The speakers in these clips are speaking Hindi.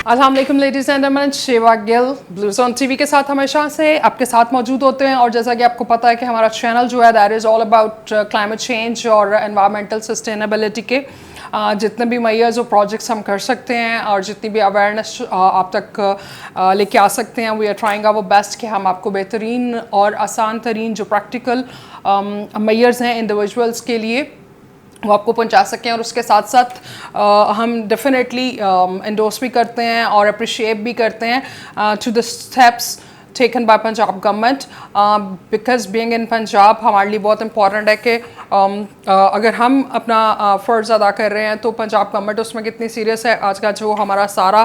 अस्सलाम वालेकुम लेडीज़ एंड जेंटलमैन, शेवा गिल ब्लू जोन टीवी के साथ हमेशा से आपके साथ मौजूद होते हैं। और जैसा कि आपको पता है कि हमारा चैनल जो है that is all about climate change और एनवायरमेंटल सस्टेनेबिलिटी के जितने भी मैयर्स और प्रोजेक्ट्स हम कर सकते हैं और जितनी भी अवेयरनेस आप तक लेके आ सकते हैं, we are trying our best कि हम आपको बेहतरीन और आसान तरीन जो प्रैक्टिकल मैयर्स हैं इंडिविजुअल्स के लिए वो आपको पहुंचा सकें। और उसके साथ साथ हम डेफिनेटली इंडोर्स भी करते हैं और अप्रिशिएट भी करते हैं to the steps taken by Punjab government, because being in Punjab हमारे लिए बहुत इंपॉर्टेंट है कि अगर हम अपना फ़र्ज़ अदा कर रहे हैं तो पंजाब गवर्नमेंट उसमें कितनी सीरियस है। आज का जो हमारा सारा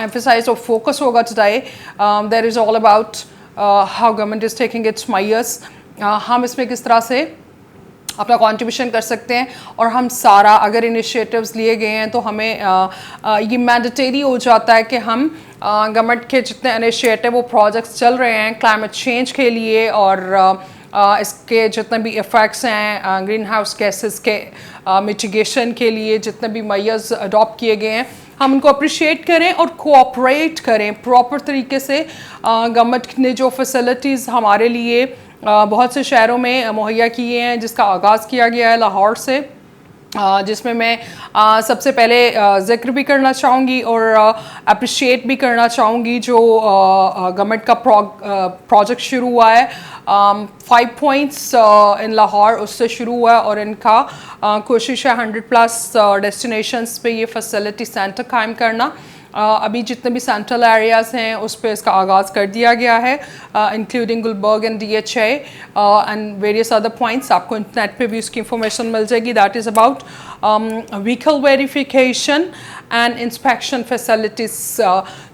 एम्फेसाइज और फोकस होगा today, there is all about how government is taking its measures. हम इसमें किस तरह से अपना कंट्रीब्यूशन कर सकते हैं और हम सारा अगर इनिशिएटिव्स लिए गए हैं तो हमें ये मैंडेटरी हो जाता है कि हम गवर्नमेंट के जितने इनिशिएटिव वो प्रोजेक्ट्स चल रहे हैं क्लाइमेट चेंज के लिए और इसके जितने भी इफ़ेक्ट्स हैं ग्रीन हाउस गैसेस के मिटिगेशन के लिए जितने भी मैयर्स अडॉप्ट किए गए हैं हम उनको अप्रिशिएट करें और कोऑपरेट करें प्रॉपर तरीके से। गवर्नमेंट ने जो फैसिलिटीज़ हमारे लिए बहुत से शहरों में मुहैया किए हैं, जिसका आगाज़ किया गया है लाहौर से, जिसमें मैं सबसे पहले ज़िक्र भी करना चाहूँगी और अप्रिशिएट भी करना चाहूँगी जो गवर्नमेंट का प्रोजेक्ट शुरू हुआ है 5 पॉइंट्स इन लाहौर, उससे शुरू हुआ है और इनका कोशिश है 100+ डेस्टिनेशंस पे ये फैसिलिटी सेंटर कायम करना। अभी जितने भी सेंट्रल एरियाज़ हैं उस पर इसका आगाज़ कर दिया गया है, including Gulberg and DHA and various other points. आपको इंटरनेट पे भी उसकी इंफॉर्मेशन मिल जाएगी। That is about vehicle verification and inspection facilities.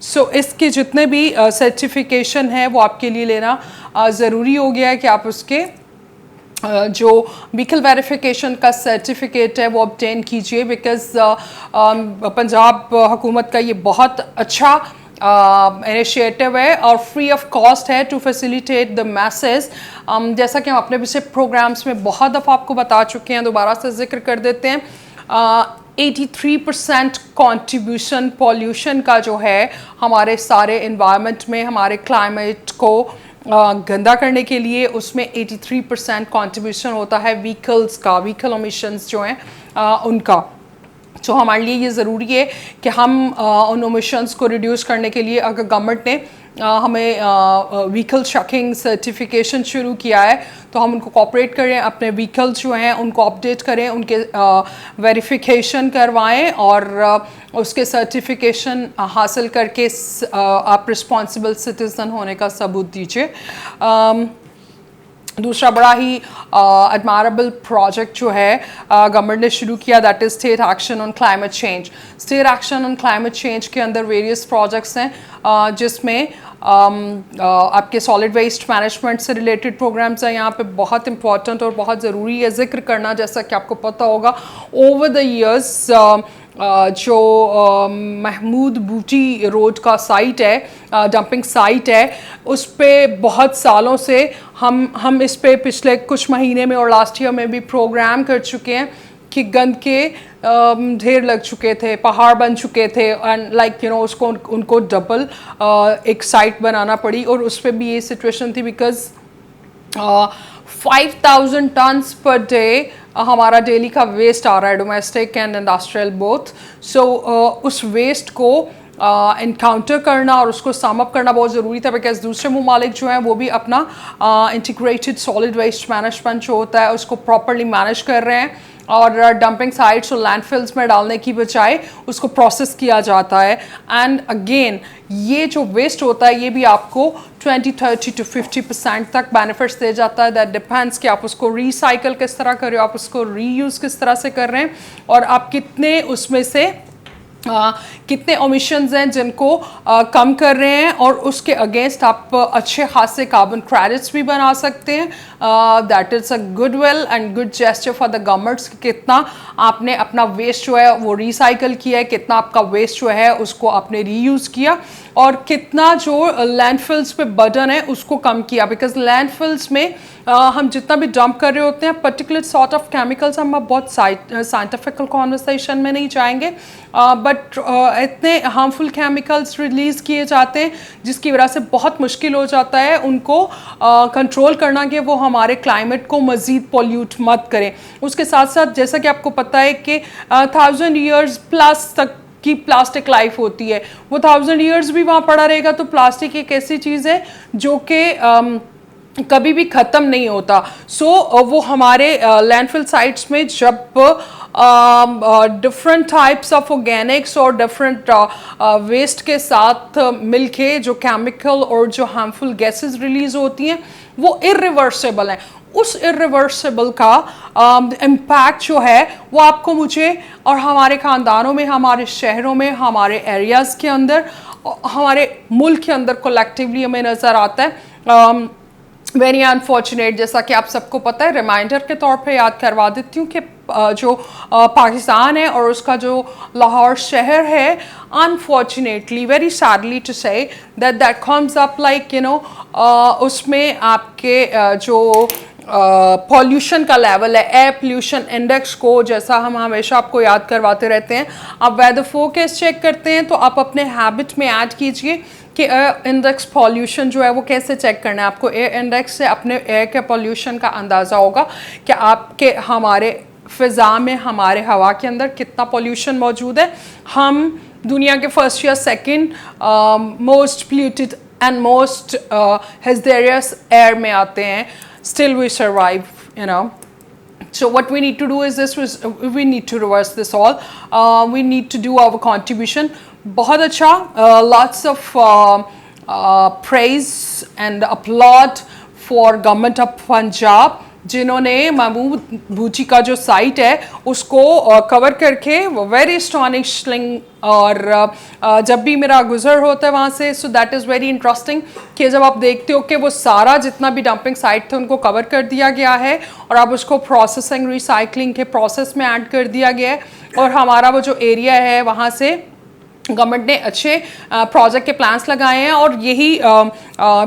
So इसके जितने भी सर्टिफिकेशन है वो आपके लिए लेना ज़रूरी हो गया है कि आप उसके जो व्हीकल वेरिफिकेशन का सर्टिफिकेट है वो ऑब्टेन कीजिए, बिकॉज पंजाब हुकूमत का ये बहुत अच्छा इनिशिएटिव है और फ्री ऑफ कॉस्ट है टू फैसिलिटेट द मैसेज। जैसा कि हम अपने पिछले प्रोग्राम्स में बहुत दफ़ा आपको बता चुके हैं, दोबारा से जिक्र कर देते हैं। 83% कंट्रीब्यूशन पॉल्यूशन का जो है हमारे सारे इन्वायरमेंट में हमारे क्लाइमेट को गंदा करने के लिए, उसमें 83% कंट्रीब्यूशन होता है व्हीकल्स का, व्हीकल एमिशंस जो हैं उनका। तो हमारे लिए ये ज़रूरी है कि हम उन एमिशंस को रिड्यूस करने के लिए अगर गवर्नमेंट ने हमें व्हीकल चेकिंग सर्टिफिकेशन शुरू किया है तो हम उनको कोऑपरेट करें, अपने व्हीकल्स जो हैं उनको अपडेट करें, उनके वेरिफिकेशन करवाएं और उसके सर्टिफिकेशन हासिल करके आप रिस्पॉन्सिबल सिटीज़न होने का सबूत दीजिए। दूसरा बड़ा ही एडमायरेबल प्रोजेक्ट जो है गवर्नमेंट ने शुरू किया, that is state action on climate change. State action on climate change के अंदर वेरियस प्रोजेक्ट्स हैं जिसमें आपके सॉलिड वेस्ट मैनेजमेंट से रिलेटेड प्रोग्राम्स हैं। यहाँ पे बहुत इंपॉर्टेंट और बहुत ज़रूरी है जिक्र करना, जैसा कि आपको पता होगा ओवर द ईयर्स जो महमूद बूटी रोड का साइट है, डंपिंग साइट है, उस पर बहुत सालों से हम इस पे पिछले कुछ महीने में और लास्ट ईयर में भी प्रोग्राम कर चुके हैं कि गंद के ढेर लग चुके थे, पहाड़ बन चुके थे एंड लाइक यू नो उसको उनको डबल एक साइट बनाना पड़ी। और उस पर भी ये सिचुएशन थी बिकॉज 5000 टन्स पर डे हमारा डेली का वेस्ट आ रहा है, डोमेस्टिक एंड इंडस्ट्रियल बोथ। सो उस वेस्ट को इनकाउंटर करना और उसको सम अप करना बहुत ज़रूरी था, बिकॉज दूसरे ममालिक जो हैं वो भी अपना इंटीग्रेटेड सॉलिड वेस्ट मैनेजमेंट जो होता है उसको प्रॉपरली मैनेज कर रहे हैं और डंपिंग साइट्स और लैंडफिल्स में डालने की बजाय उसको प्रोसेस किया जाता है। एंड अगेन ये जो वेस्ट होता है ये भी आपको 20, 30 to 50% तक बेनिफिट्स दे जाता है। दैट डिपेंड्स कि आप उसको रिसाइकल किस तरह कर रहे हो, आप उसको रीयूज़ किस तरह से कर रहे हैं और आप कितने उसमें से कितने ओमिशंस हैं जिनको कम कर रहे हैं और उसके अगेंस्ट आप अच्छे खासे कार्बन क्रेडिट्स भी बना सकते हैं। That is a good will and good gesture for the governments. कितना आपने अपना वेस्ट जो है वो रिसाइकल किया है, कितना आपका वेस्ट जो है उसको आपने रीयूज़ किया और कितना जो लैंडफिल्स पे बर्डन है उसको कम किया, बिकॉज लैंडफिल्स में हम जितना भी डंप कर रहे होते हैं पर्टिकुलर सॉर्ट ऑफ केमिकल्स, हम अब बहुत साइंटिफिकल कॉन्वर्सेशन में नहीं जाएंगे, बट इतने हार्मफुल केमिकल्स रिलीज़ किए जाते हैं जिसकी वजह से बहुत मुश्किल हो जाता है उनको कंट्रोल करना कि वो हमारे क्लाइमेट को मज़ीद पोल्यूट मत करें। उसके साथ साथ जैसा कि आपको पता है कि 1000 ईयर्स प्लस तक की प्लास्टिक लाइफ होती है, वो 1000 ईयर्स भी वहाँ पड़ा रहेगा। तो प्लास्टिक एक ऐसी चीज़ है जो कि कभी भी ख़त्म नहीं होता। वो हमारे लैंडफिल साइट्स में जब डिफरेंट टाइप्स ऑफ ऑर्गेनिक्स और डिफरेंट वेस्ट के साथ मिलके जो केमिकल और जो हार्मफुल गैसेस रिलीज होती हैं वो इरिवर्सिबल हैं। उस इरिवर्सिबल का इम्पैक्ट जो है वो आपको, मुझे और हमारे ख़ानदानों में, हमारे शहरों में, हमारे एरियाज़ के अंदर, हमारे मुल्क के अंदर कलेक्टिवली हमें नज़र आता है। वेरी अनफॉर्चुनेट, जैसा कि आप सबको पता है, रिमाइंडर के तौर पे याद करवा देती हूँ कि जो पाकिस्तान है और उसका जो लाहौर शहर है, unfortunately, very sadly to say that comes up like उसमें आपके जो पॉल्यूशन का लेवल है, एयर पोल्यूशन इंडेक्स को, जैसा हम हमेशा आपको याद करवाते रहते हैं, आप वेदर फोरकास्ट चेक करते हैं तो आप अपने हैबिट में ऐड कीजिए कि एयर इंडेक्स पॉल्यूशन जो है वो कैसे चेक करना है। आपको एयर इंडेक्स से अपने एयर के पॉल्यूशन का अंदाज़ा होगा कि आपके हमारे फ़िज़ा में, हमारे हवा के अंदर कितना पॉल्यूशन मौजूद है। हम दुनिया के फर्स्ट या second most polluted and most hazardous air में आते हैं, still we survive, you know. So what we need to do is this, we need to reverse this all. We need to do our contribution. बहुत अच्छा, lots of praise and applaud for government of Punjab, जिन्होंने महमूद बूटी का जो साइट है उसको कवर करके वेरी अस्टॉनिशिंग, और जब भी मेरा गुजर होता है वहाँ से, सो दैट इज़ वेरी इंटरेस्टिंग कि जब आप देखते हो कि वो सारा जितना भी डंपिंग साइट थे उनको कवर कर दिया गया है और अब उसको प्रोसेसिंग, रिसाइकलिंग के प्रोसेस में ऐड कर दिया गया है, और हमारा वो जो एरिया है वहाँ से गवर्नमेंट ने अच्छे प्रोजेक्ट के प्लान्स लगाए हैं। और यही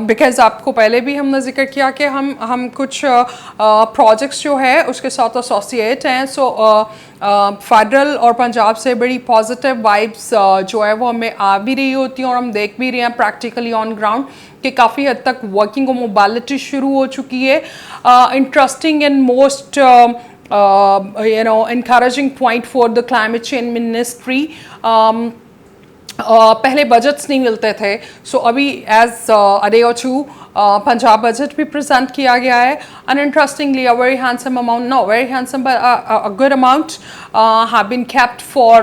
बिकॉज आपको पहले भी हमने जिक्र किया कि हम कुछ प्रोजेक्ट्स जो है उसके साथ एसोसिएट हैं। सो फेडरल और पंजाब से बड़ी पॉजिटिव वाइब्स जो है वो हमें आ भी रही होती हैं और हम देख भी रहे हैं प्रैक्टिकली ऑन ग्राउंड कि काफ़ी हद तक वर्किंग और मोबालिटी शुरू हो चुकी है। Interesting and most encouraging point for the climate change ministry. पहले बजट्स नहीं मिलते थे, सो अभी एज अ डे और टू पंजाब बजट भी प्रेजेंट किया गया है। And interestingly a very handsome amount, no very handsome but a good amount have been kept for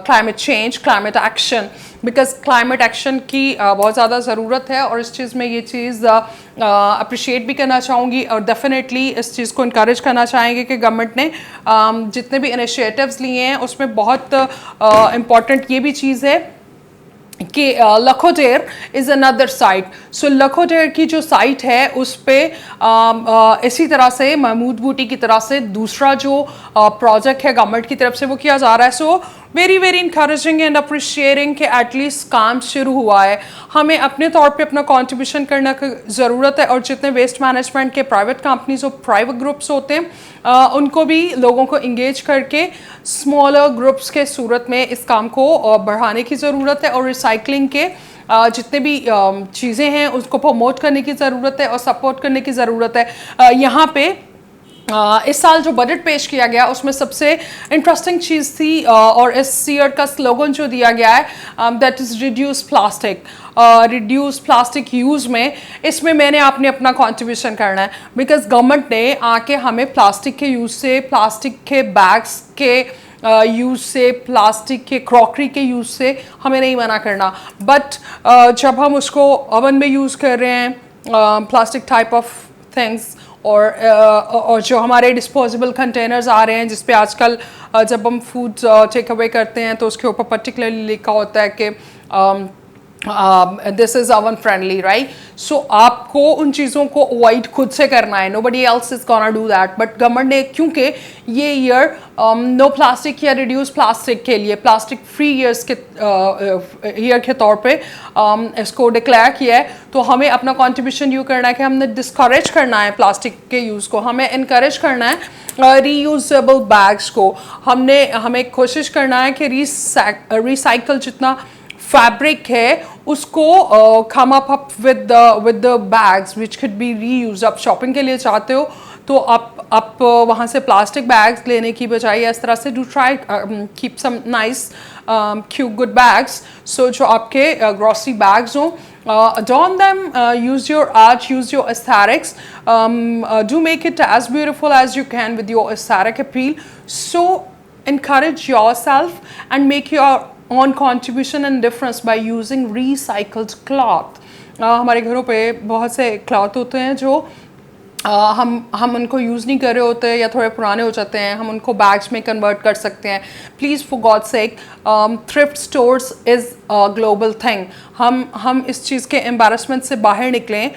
climate change, climate action, because climate action की बहुत ज़्यादा ज़रूरत है और इस चीज़ में ये चीज़ अप्रिशिएट भी करना चाहूँगी और डेफिनेटली इस चीज़ को इनकरेज करना चाहेंगे कि गवर्नमेंट ने जितने भी इनिशिएटिव्स लिए हैं उसमें बहुत इम्पॉर्टेंट ये भी चीज़ है कि लखोटेर इज़ अनदर साइट। सो लखोटेर की जो साइट है उस पर इसी तरह से महमूद बूटी की तरह से दूसरा जो प्रोजेक्ट है गवर्नमेंट की तरफ से वो किया जा रहा है। So very very encouraging and appreciating कि एटलीस्ट काम शुरू हुआ है। हमें अपने तौर पे अपना कंट्रीब्यूशन करने की ज़रूरत है और जितने वेस्ट मैनेजमेंट के प्राइवेट कंपनीज और प्राइवेट ग्रुप्स होते हैं उनको भी लोगों को इंगेज करके स्मॉलर ग्रुप्स के सूरत में इस काम को बढ़ाने की ज़रूरत है और रिसाइकलिंग के जितने भी चीज़ें हैं उसको प्रमोट करने की ज़रूरत है और सपोर्ट करने की ज़रूरत है। यहाँ पे इस साल जो बजट पेश किया गया उसमें सबसे इंटरेस्टिंग चीज़ थी और इस ईयर का स्लोगन जो दिया गया है that is reduce plastic, reduce plastic use में, इसमें मैंने आपने अपना कंट्रीब्यूशन करना है बिकॉज गवर्नमेंट ने आके हमें प्लास्टिक के यूज़ से, प्लास्टिक के बैग्स के यूज़ से, प्लास्टिक के क्रॉकरी के यूज़ से हमें नहीं मना करना, बट जब हम उसको ओवन में यूज़ कर रहे हैं प्लास्टिक टाइप ऑफ थिंग्स और जो हमारे डिस्पोजेबल कंटेनर्स आ रहे हैं जिस पे आजकल जब हम फूड टेक अवे करते हैं तो उसके ऊपर पर्टिकुलरली लिखा होता है कि this is oven friendly, right? So आपको उन चीज़ों को अवॉइड खुद से करना है, nobody else is gonna do that, but government ने क्योंकि ये ईयर नो प्लास्टिक या रिड्यूस प्लास्टिक के लिए प्लास्टिक फ्री ईयर्स के ईयर के तौर पे इसको डिक्लेयर किया है, तो हमें अपना कंट्रीब्यूशन यूँ करना है कि हमने डिस्करेज करना है प्लास्टिक के यूज़ को, हमें इनकरेज करना है रीयूजेबल बैग्स को, हमें कोशिश करना है कि रिसाइकल जितना फैब्रिक है उसको come up with the bags which could be reused। आप शॉपिंग के लिए चाहते हो तो आप वहाँ से प्लास्टिक बैग्स लेने की बजाय इस तरह से do try keep some nice cute good bags, so जो आपके ग्रॉसरी बैग्स हों, adorn them, use your art, use your aesthetics, do make it as beautiful as you can with your aesthetic appeal, so encourage yourself and make your on contribution and difference by using recycled cloth। हमारे घरों पे बहुत से क्लॉथ होते हैं जो हम उनको यूज़ नहीं कर रहे होते या थोड़े पुराने हो जाते हैं, हम उनको बैग्स में कन्वर्ट कर सकते हैं। Please for God sake, thrift stores is a global thing. हम इस चीज़ के एम्बैरसमेंट से बाहर निकलें,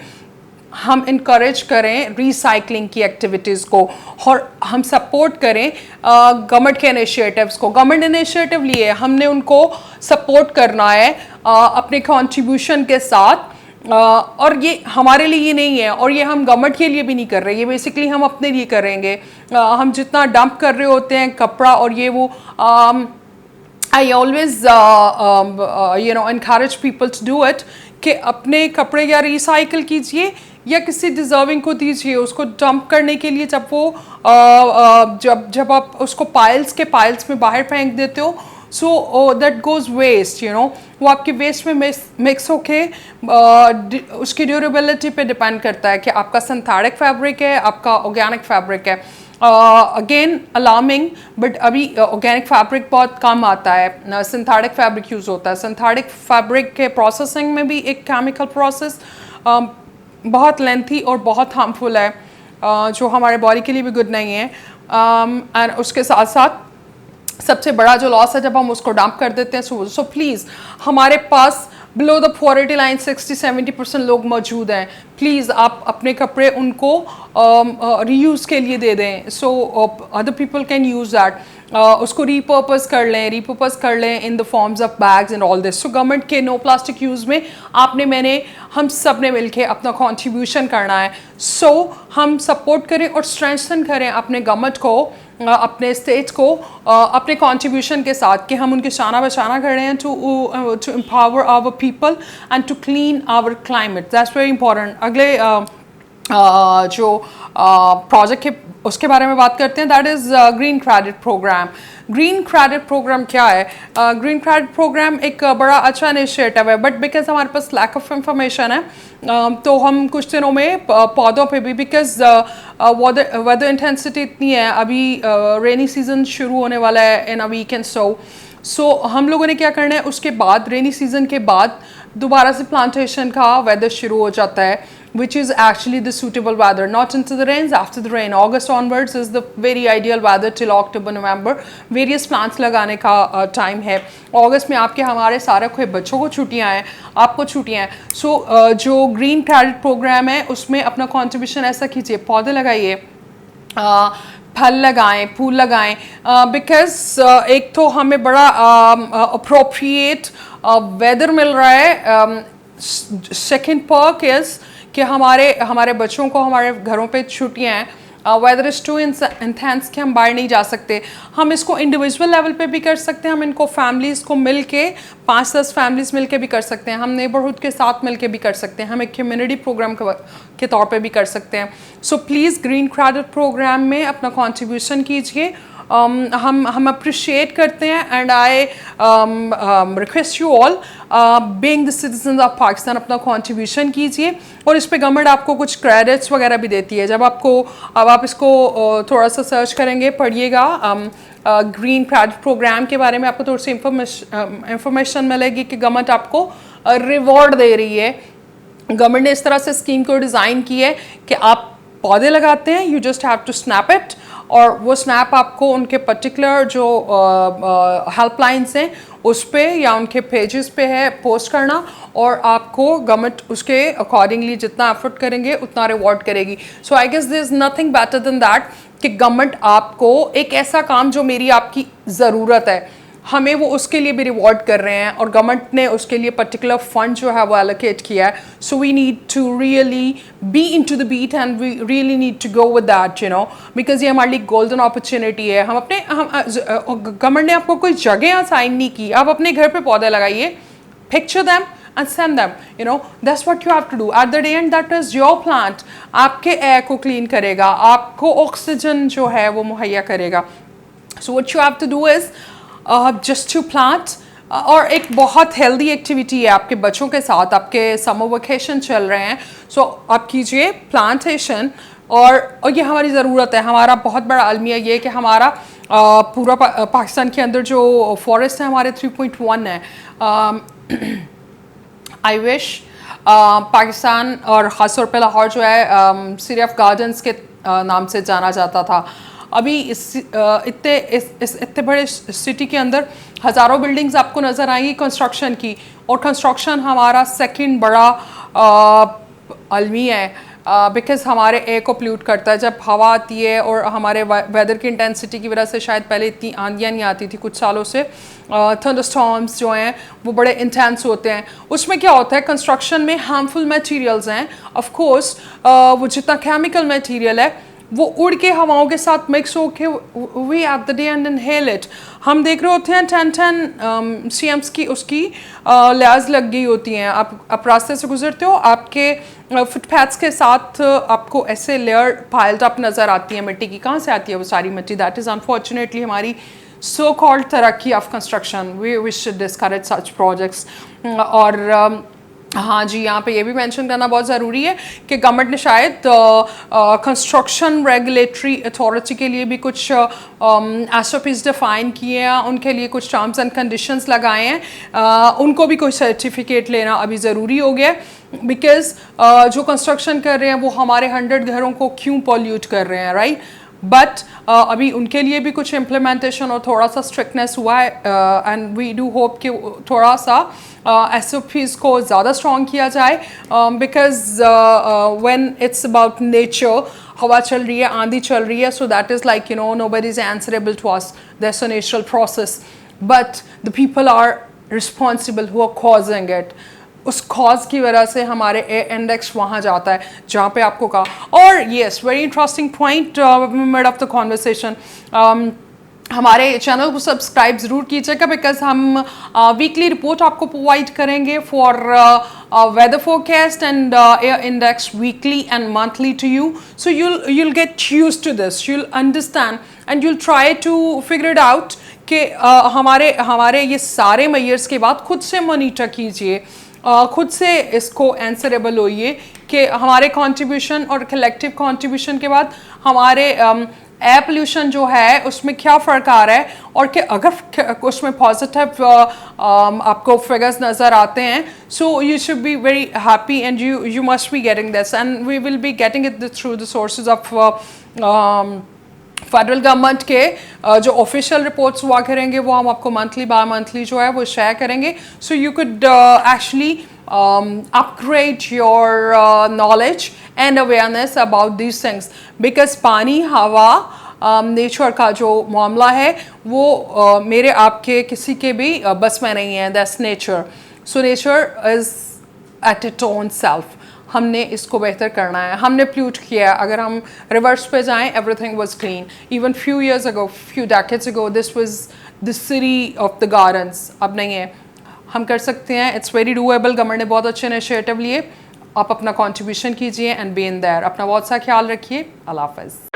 हम इनकरेज करें रिसाइकलिंग की एक्टिविटीज़ को और हम सपोर्ट करें गवर्नमेंट के इनिशिएटिव्स को। गवर्नमेंट इनिशिएटिव लिए हमने उनको सपोर्ट करना है अपने कंट्रीब्यूशन के साथ, और ये हमारे लिए ये नहीं है और ये हम गवर्नमेंट के लिए भी नहीं कर रहे, ये बेसिकली हम अपने लिए करेंगे। हम जितना डंप कर रहे होते हैं कपड़ा और ये वो, I always encourage people to do it कि अपने कपड़े या रिसाइकिल कीजिए या किसी डिज़र्विंग को दीजिए, उसको डंप करने के लिए जब आप उसको पाइल्स में बाहर फेंक देते हो, सो दैट गोज़ वेस्ट, वो आपके वेस्ट में मिक्स होके उसकी ड्यूरेबिलिटी पे डिपेंड करता है कि आपका सिंथेटिक फैब्रिक है, आपका ऑर्गेनिक फैब्रिक है। अगेन अलार्मिंग, बट अभी ऑर्गेनिक फैब्रिक बहुत कम आता है, सिंथेटिक फैब्रिक यूज़ होता है। सिंथेटिक फैब्रिक के प्रोसेसिंग में भी एक केमिकल प्रोसेस बहुत लेंथी और बहुत हार्मफुल है, जो हमारे बॉडी के लिए भी गुड नहीं है। एंड उसके साथ साथ सबसे बड़ा जो लॉस है जब हम उसको डंप कर देते हैं। सो प्लीज़, हमारे पास बिलो द पॉवर्टी लाइन 60-70% लोग मौजूद हैं, प्लीज़ आप अपने कपड़े उनको रीयूज़ के लिए दे दें, so other people can use that, उसको रीपर्पस कर लें in the forms of bags and all this. So government के नो प्लास्टिक यूज़ में हम सब ने मिलके अपना कंट्रीब्यूशन करना है। सो हम सपोर्ट करें और स्ट्रेंथन करें अपने गवर्नमेंट को, अपने स्टेट को अपने कंट्रीब्यूशन के साथ कि हम उनके शाना बशाना कर रहे हैं to empower our people and to clean our climate. That's very important. अगले जो प्रोजेक्ट के उसके बारे में बात करते हैं, that is green credit programme. Green credit programme क्या है? ग्रीन क्रेडिट प्रोग्राम एक बड़ा अच्छा इनिशिएटिव है, बट बिकॉज हमारे पास लैक ऑफ इंफॉर्मेशन है, तो हम कुछ दिनों में पौधों पे भी, बिकॉज वेदर इंटेंसिटी इतनी है, अभी रेनी सीजन शुरू होने वाला है इन अ वीक एंड सो हम लोगों ने क्या करना है, उसके बाद रेनी सीजन के बाद दोबारा से प्लांटेशन का वेदर शुरू हो जाता है, which is actually the suitable weather, not into the rains, after the rain. August onwards is the very ideal weather till October, November. Various plants लगाने का time है। अगस्त में हमारे सारे कोई बच्चों को छुट्टियाँ हैं, आपको छुट्टियाँ हैं। सो जो ग्रीन क्रेडिट प्रोग्राम है उसमें अपना कंट्रीब्यूशन ऐसा कीजिए, पौधे लगाइए, फल लगाएं, फूल लगाएं, बिकॉज एक तो हमें बड़ा अप्रोप्रिएट वेदर मिल रहा है। सेकेंड पर्क इज़ कि हमारे बच्चों को हमारे घरों पे छुट्टियां हैं, वेदर इज़ टू इंटेंस कि हम बाहर नहीं जा सकते। हम इसको इंडिविजुअल लेवल पे भी कर सकते हैं, हम इनको फैमिलीज़ को मिल के 5-10 फैमिलीज़ मिल के भी कर सकते हैं, हम नेबरहुड के साथ मिल के भी कर सकते हैं, हम एक कम्युनिटी प्रोग्राम के तौर पे भी कर सकते हैं। So please green credit programme में अपना कॉन्ट्रीब्यूशन कीजिए। हम अप्रिशिएट करते हैं and I request you all being the citizen of Pakistan अपना कंट्रीब्यूशन कीजिए, और इस पे गवर्नमेंट आपको कुछ क्रेडिट्स वगैरह भी देती है। अब आप इसको थोड़ा सा सर्च करेंगे, पढ़िएगा ग्रीन क्रेडिट प्रोग्राम के बारे में, आपको थोड़ी सी इंफॉर्मेशन मिलेगी कि गवर्नमेंट आपको रिवॉर्ड दे रही है। गवर्नमेंट ने इस तरह से स्कीम को डिज़ाइन की है कि आप पौधे लगाते हैं, you just have to snap it, और वो स्नैप आपको उनके पर्टिकुलर जो हेल्पलाइंस हैं उस पे या उनके पेजेस पे है पोस्ट करना, और आपको गवर्नमेंट उसके अकॉर्डिंगली जितना एफर्ट करेंगे उतना रिवॉर्ड करेगी। So I guess there is nothing better than that कि गवर्नमेंट आपको एक ऐसा काम जो मेरी आपकी ज़रूरत है, हमें वो उसके लिए भी रिवॉर्ड कर रहे हैं, और गवर्नमेंट ने उसके लिए पर्टिकुलर फंड जो है वो एलोकेट किया है। So we need to really be in to the beat and we really need to go with that, you know, because ये हमारे लिए गोल्डन अपॉर्चुनिटी है। हम गवर्नमेंट ने आपको कोई जगह असाइन नहीं की, आप अपने घर पे पौधे लगाइए, picture them and send them, you know, that's what you have to do. At the end, that is your plant. आपके एयर को क्लीन करेगा, आपको ऑक्सीजन जो है वो मुहैया करेगा। So what you have to do is just to plant. और एक बहुत हेल्दी एक्टिविटी है आपके बच्चों के साथ, आपके समर वेकेशन चल रहे हैं, सो आप कीजिए प्लांटेशन। और ये हमारी ज़रूरत है, हमारा बहुत बड़ा अलमिया ये कि हमारा पूरा पाकिस्तान के अंदर जो फॉरेस्ट है हमारे 3.1 है। आई विश पाकिस्तान और ख़ास तौर पे लाहौर जो है सिटी ऑफ गार्डन्स के नाम से जाना जाता था। अभी इतने बड़े सिटी के अंदर हज़ारों बिल्डिंग्स आपको नज़र आएंगी कंस्ट्रक्शन की, और कंस्ट्रक्शन हमारा सेकंड बड़ा अलमी है, बिकॉज हमारे एयर को पोल्यूट करता है। जब हवा आती है और हमारे वेदर की इंटेंसिटी की वजह से शायद पहले इतनी आंधियाँ नहीं आती थी कुछ सालों से, थंडरस्टॉर्म्स जो हैं वो बड़े इंटेंस होते हैं। उसमें क्या होता है, कंस्ट्रक्शन में हार्मफुल मटेरियल्स हैं, ऑफ कोर्स वो जितना केमिकल मटेरियल है वो उड़ के हवाओं के साथ मिक्स हो के we eat the day and inhale it. हम देख रहे होते हैं 10 CMs की उसकी लेयर्स लग गई होती हैं। आप रास्ते से गुजरते हो, आपके फुटपैथ्स के साथ आपको ऐसे लेयर पाइल्ड अप नज़र आती है मिट्टी की। कहाँ से आती है वो सारी मिट्टी? दैट इज़ अनफॉर्चुनेटली हमारी सो कॉल्ड तरक्की of construction. We should discourage such projects. और हाँ जी, यहाँ पे ये भी मेंशन करना बहुत ज़रूरी है कि गवर्नमेंट ने शायद कंस्ट्रक्शन रेगुलेटरी अथॉरिटी के लिए भी कुछ SOPs डिफ़ाइन किए हैं, उनके लिए कुछ टर्म्स एंड कंडीशंस लगाए हैं। उनको भी कोई सर्टिफिकेट लेना अभी ज़रूरी हो गया, बिकॉज़ जो कंस्ट्रक्शन कर रहे हैं वो हमारे 100 घरों को क्यों पॉल्यूट कर रहे हैं, राइट? बट अभी उनके लिए भी कुछ इम्प्लीमेंटेशन और थोड़ा सा स्ट्रिक्टनेस हुआ है, एंड वी डू होप कि थोड़ा सा SOPs को ज़्यादा स्ट्रॉन्ग किया जाए, because when it's about nature, हवा चल रही है, आंधी चल रही है, so that is like you know nobody is answerable to us, that's a natural process, but the people are responsible who are causing it. उस कॉज की वजह से हमारे एयर इंडेक्स वहाँ जाता है जहाँ पे आपको कहा। और yes, very interesting point mid of the conversation, हमारे चैनल को सब्सक्राइब ज़रूर कीजिएगा, बिकॉज हम वीकली रिपोर्ट आपको प्रोवाइड करेंगे for weather forecast and air index weekly and monthly to you, so you'll get used to this, you'll understand and you'll try to figure it out कि हमारे ये सारे मेजर्स के बाद खुद से मॉनिटर कीजिए, खुद से इसको आंसरेबल होइए कि हमारे कंट्रीब्यूशन और कलेक्टिव कंट्रीब्यूशन के बाद हमारे एयर पोल्यूशन जो है उसमें क्या फ़र्क आ रहा है, और कि अगर उसमें पॉजिटिव आपको फिगर्स नज़र आते हैं, so you should be very happy and you must be getting this, and we will be getting it through the sources of federal government के जो ऑफिशियल रिपोर्ट्स हुआ करेंगे वो हम आपको मंथली बाय मंथली जो है वो शेयर करेंगे, so you could actually upgrade your knowledge and awareness about these things, because पानी, हवा, नेचर का जो मामला है वो मेरे आपके किसी के भी बस में नहीं है। That's nature, so nature is at it own self. हमने इसको बेहतर करना है, हमने पोल्यूट किया है। अगर हम रिवर्स पे जाएं, everything was clean even few years ago, few decades ago, this was the city of the gardens. अब नहीं है, हम कर सकते हैं, इट्स वेरी डूएबल। गवर्नमेंट ने बहुत अच्छे इनिशिएटिव लिए, आप अपना कंट्रीब्यूशन कीजिए एंड बी इन देयर। अपना बहुत सा ख्याल रखिए। अल्लाह हाफ़िज़।